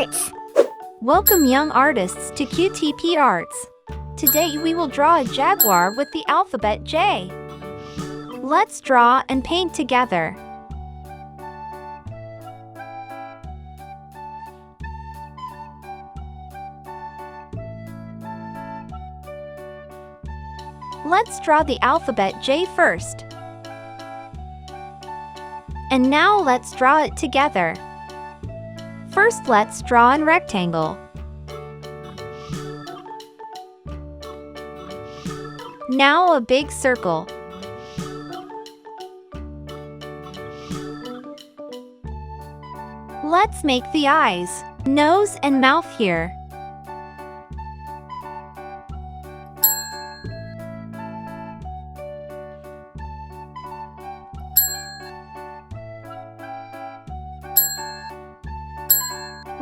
Arts! Welcome young artists to QTP Arts. Today we will draw a jaguar with the alphabet J. Let's draw and paint together. Let's draw the alphabet J first. And now let's draw it together. First, let's draw a rectangle. Now a big circle. Let's make the eyes, nose, and mouth here.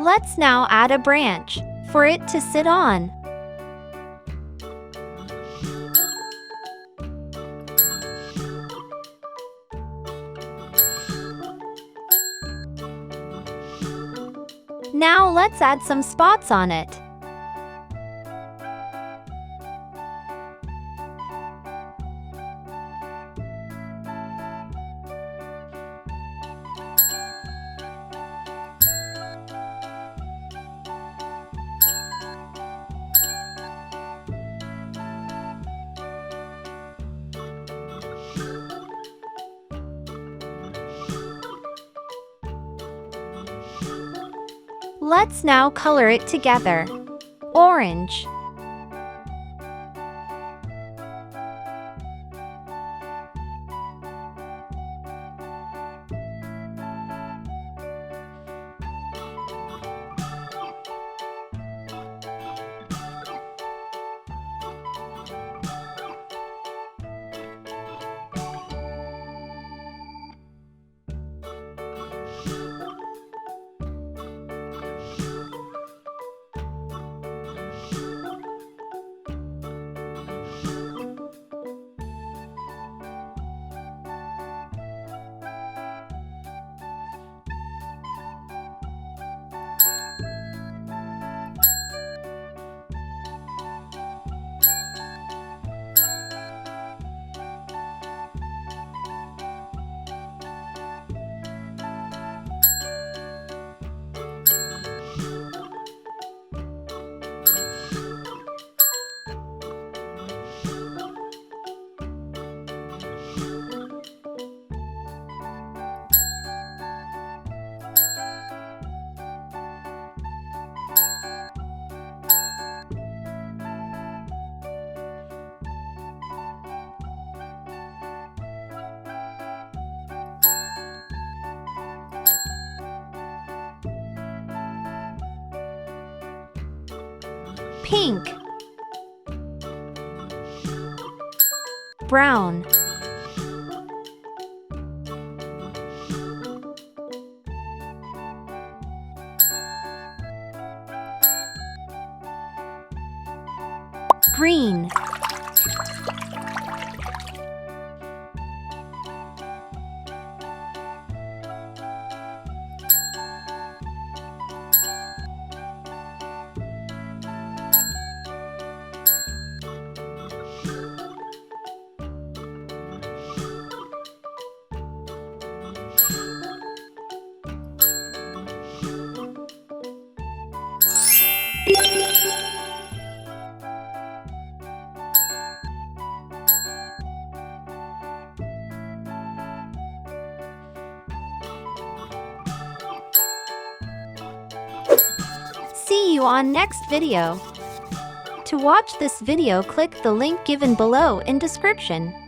Let's now add a branch for it to sit on. Now let's add some spots on it. Let's now color it together. Orange. Pink. Brown. Green. See you on next video. To watch this video, click the link given below in description.